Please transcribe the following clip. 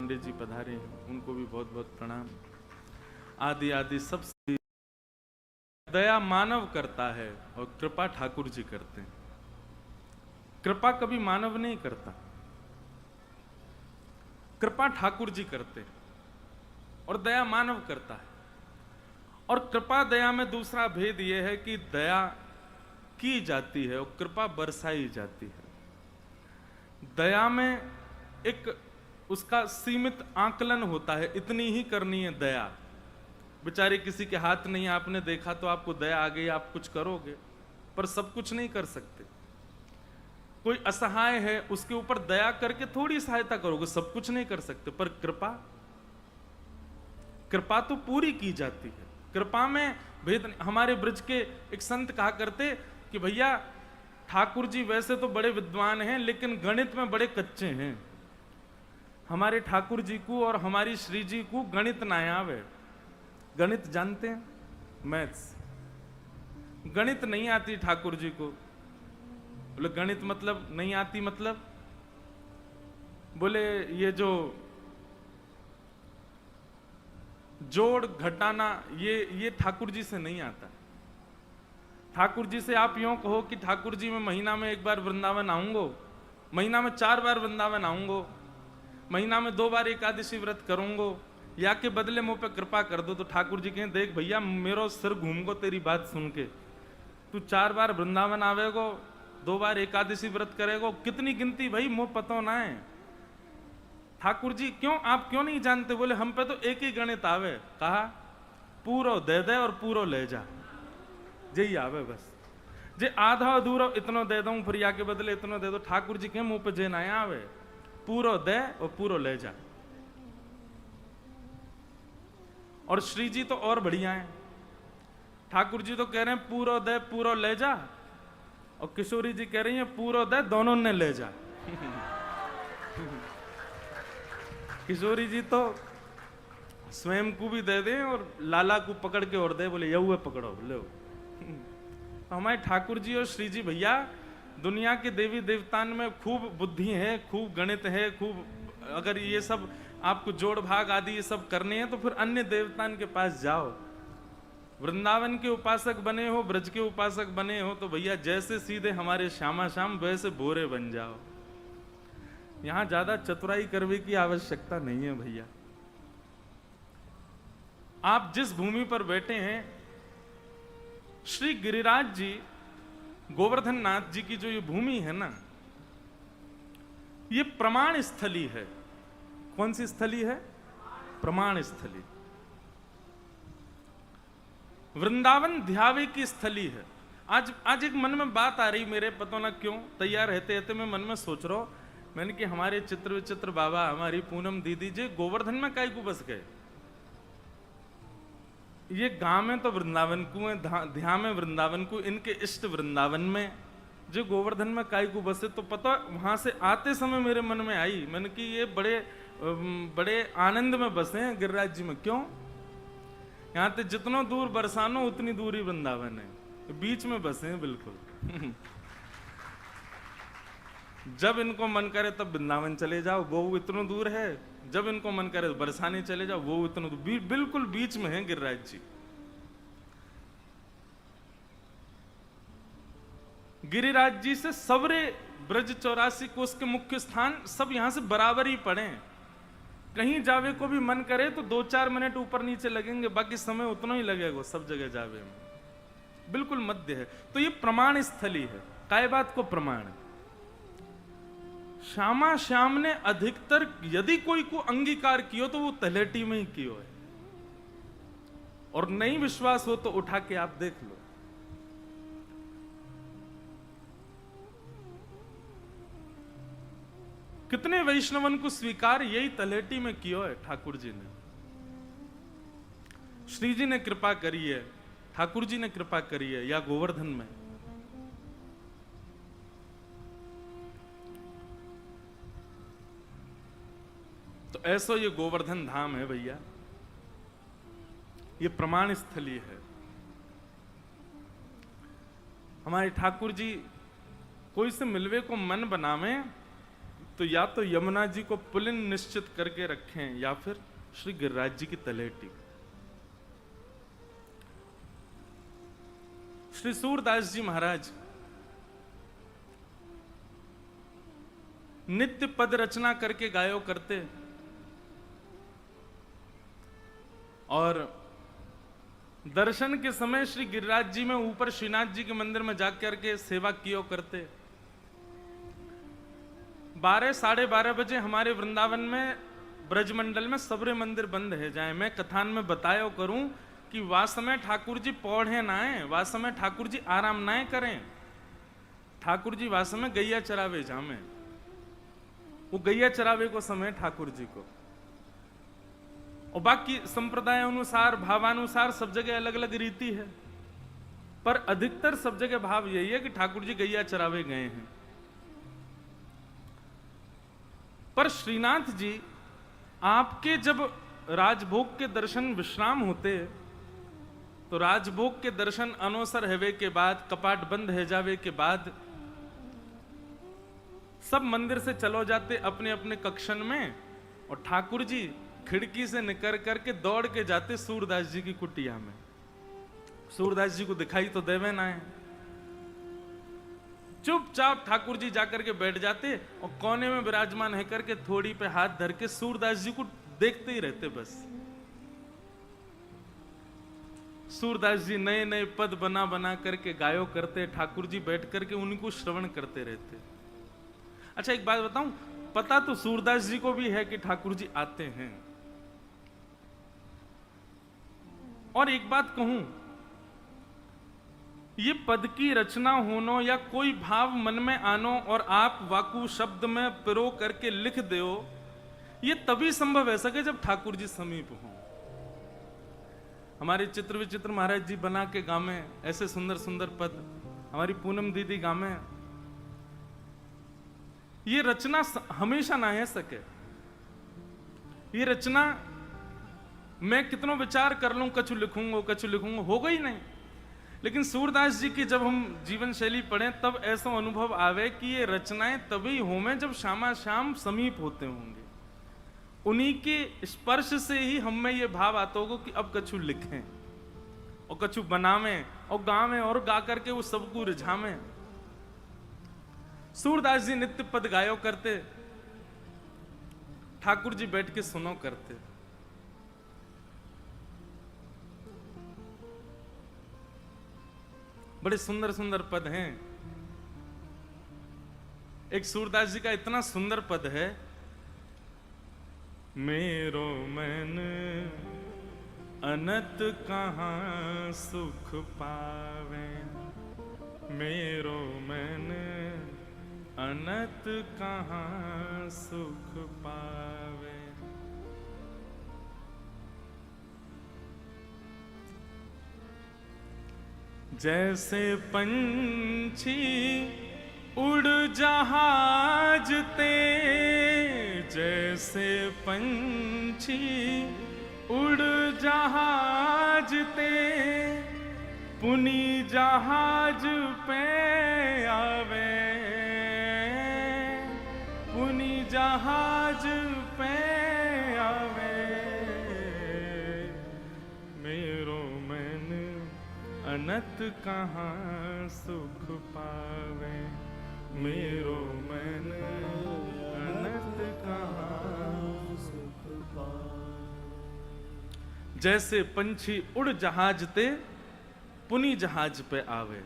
पंडित जी पधारे हैं, उनको भी बहुत बहुत प्रणाम। आदि आदि सब दया मानव करता है और कृपा ठाकुर जी करते हैं। कृपा कभी मानव नहीं करता, कृपा ठाकुर जी करते हैं और दया मानव करता है। और कृपा दया में दूसरा भेद यह है कि दया की जाती है और कृपा बरसाई जाती है। दया में एक उसका सीमित आकलन होता है, इतनी ही करनी है दया। बेचारे किसी के हाथ नहीं, आपने देखा तो आपको दया आ गई, आप कुछ करोगे, पर सब कुछ नहीं कर सकते। कोई असहाय है, उसके ऊपर दया करके थोड़ी सहायता करोगे, सब कुछ नहीं कर सकते। पर कृपा तो पूरी की जाती है। कृपा में भेद नहीं। हमारे ब्रज के एक संत कहा करते कि भैया ठाकुर जी वैसे तो बड़े विद्वान हैं, लेकिन गणित में बड़े कच्चे हैं। हमारे ठाकुर जी को और हमारी श्री जी को गणित ना आवे। गणित जानते हैं? मैथ्स गणित नहीं आती ठाकुर जी को। बोले गणित मतलब नहीं आती, मतलब बोले ये जो जोड़ घटाना ये ठाकुर जी से नहीं आता। ठाकुर जी से आप यूं कहो कि ठाकुर जी मैं महीना में एक बार वृंदावन आऊंगो, महीना में 4 बार वृंदावन आऊंगो, महीना में 2 बार एकादशी व्रत करूंगो, या के बदले मुंह पे कृपा कर दो। तो ठाकुर जी कहें देख भैया मेरो सिर घूम गो तेरी बात सुन के, तू 4 बार वृंदावन आवेगो, 2 बार एकादशी व्रत करेगो, कितनी गिनती भाई मुंह पतो ना है। ठाकुर जी क्यों, आप क्यों नहीं जानते? बोले हम पे तो एक ही गणित आवे। कहा पूरो दे दे और पूरो ले जा, यही आवे बस। जे आधा अधूरा इतनो दे दूं फिर या के बदले इतनो दे दो। ठाकुर जी के मुंह पे जे ना आवे, पूरो दे और पूरो ले जा। और श्री जी तो और बढ़िया है। ठाकुर जी तो कह रहे हैं पूरो दे पूरो ले जा, और किशोरी जी कह रही हैं पूरो दे दोनों ने ले जा। किशोरी जी तो स्वयं को भी दे दें और लाला को पकड़ के और दे, बोले यहुए पकड़ो लो। तो हमारे ठाकुर जी और श्री जी भैया दुनिया के देवी देवतान में खूब बुद्धि है, खूब गणित है, खूब अगर ये सब आपको जोड़ भाग आदि ये सब करने हैं तो फिर अन्य देवतान के पास जाओ। वृंदावन के उपासक बने हो, ब्रज के उपासक बने हो, तो भैया जैसे सीधे हमारे श्यामा श्याम वैसे भोरे बन जाओ। यहां ज्यादा चतुराई करने की आवश्यकता नहीं है भैया। आप जिस भूमि पर बैठे हैं, श्री गिरिराज जी गोवर्धन नाथ जी की जो ये भूमि है ना, ये प्रमाण स्थली है। कौन सी स्थली है? प्रमाण स्थली। वृंदावन ध्यावे की स्थली है। आज एक मन में बात आ रही मेरे, पता ना क्यों, तैयार रहते रहते मैं मन में सोच रहा हूं, मैंने कि हमारे चित्र विचित्र बाबा, हमारी पूनम दीदी जी गोवर्धन में काहे को बस गए? ये गांव में तो वृंदावन को है, ध्यान में वृंदावन को, इनके इष्ट वृंदावन में, जो गोवर्धन में काहे को बसे। तो पता वहां से आते समय मेरे मन में आई, मैंने कि ये बड़े आनंद में बसे हैं गिरिराज जी में। क्यों? यहाँ से जितना दूर बरसानो उतनी दूर ही वृंदावन है, बीच में बसे हैं बिल्कुल। जब इनको मन करे तब वृंदावन चले जाओ, वो इतना दूर है। जब इनको मन करे बरसाने चले जाओ, वो इतना दूर, बिल्कुल बीच में है गिरिराज जी। गिरिराज जी से सवरे ब्रज 84 कोष के मुख्य स्थान सब यहां से बराबर ही पड़े हैं। कहीं जावे को भी मन करे तो 2-4 मिनट ऊपर नीचे लगेंगे, बाकी समय उतना ही लगेगा सब जगह जावे में। बिल्कुल मध्य है। तो ये प्रमाण स्थली है। काय बात को प्रमाण? श्यामा श्याम ने अधिकतर यदि कोई को अंगीकार कियो तो वो तलेटी में ही कियो है। और नहीं विश्वास हो तो उठा के आप देख लो। कितने वैष्णवन को स्वीकार यही तलेटी में कियो है ठाकुर जी ने। श्री जी ने कृपा करी है, ठाकुर जी ने कृपा करी है, या गोवर्धन में। तो ऐसा ये गोवर्धन धाम है भैया, ये प्रमाण स्थली है। हमारे ठाकुर जी कोई से मिलवे को मन बनावे तो या तो यमुना जी को पुलिन निश्चित करके रखें या फिर श्री गिरिराज जी की तलहटी। श्री सूरदास जी महाराज नित्य पद रचना करके गायो करते और दर्शन के समय श्री गिरिराज जी में ऊपर श्रीनाथ जी के मंदिर में जाकर के सेवा कियो करते। 12 साढ़े 12 बजे हमारे वृंदावन में ब्रजमंडल में सबरे मंदिर बंद है जाए। मैं कथान में बतायो करूं कि वास समय ठाकुर जी पौढ़े ना आए, वास समय ठाकुर जी आराम ना करें। ठाकुर जी वास में गैया चरावे जामे, वो गैया चरावे को समय ठाकुर जी को। और बाकी संप्रदाय अनुसार भावानुसार सब जगह अलग अलग रीति है, पर अधिकतर सब जगह भाव यही है कि ठाकुर जी गैया चरावे गए हैं। पर श्रीनाथ जी आपके जब राजभोग के दर्शन विश्राम होते तो राजभोग के दर्शन अनोसर हेवे के बाद, कपाट बंद है जावे के बाद सब मंदिर से चलो जाते अपने अपने कक्षन में, और ठाकुर जी खिड़की से निकल करके दौड़ के जाते सूरदास जी की कुटिया में। सूरदास जी को दिखाई तो देवे ना है, चुपचाप ठाकुर जी जाकर के बैठ जाते और कोने में विराजमान है करके थोड़ी पे हाथ धर के सूरदास जी को देखते ही रहते बस। सूरदास जी नए नए पद बना बना करके गायो करते, ठाकुर जी बैठ करके उनको श्रवण करते रहते। अच्छा एक बात बताऊं, पता तो सूरदास जी को भी है कि ठाकुर जी आते हैं। और एक बात कहूं, ये पद की रचना होनो या कोई भाव मन में आनो और आप वाकु शब्द में पिरो करके लिख दो, ये तभी संभव है सके जब ठाकुर जी समीप हों। हमारे चित्र विचित्र महाराज जी बना के गामे ऐसे सुंदर सुंदर पद, हमारी पूनम दीदी गामे। ये रचना हमेशा ना है सके, ये रचना मैं कितनों विचार कर लूं, कछु लिखूंगा होगा ही नहीं। लेकिन सूरदास जी की जब हम जीवन शैली पढ़ें तब ऐसा अनुभव आवे कि ये रचनाएं तभी होंगे जब श्यामा श्याम समीप होते होंगे। उन्हीं के स्पर्श से ही हम में ये भाव आता होगा कि अब कछु लिखें और कछु बनावें और गावें और गा करके वो सबको रिझावें। सूरदास जी नित्य पद गायो करते, ठाकुर जी बैठ के सुनो करते। बड़े सुंदर सुंदर पद हैं। एक सूरदास जी का इतना सुंदर पद है, मेरो मन अनत कहाँ सुख पावे, मेरो मन अनत कहाँ सुख पावे। जैसे पंछी उड़ जहाज ते, जैसे पंछी उड़ जहाज ते, पुनी जहाज पे आवे, पुनी जहाज पे आवे। मेरो मन अनत कहाँ सुख पावे, मेरो मन अनत कहाँ सुख पावे। जैसे पंछी उड़ जहाज ते, पुनी जहाज पे आवे।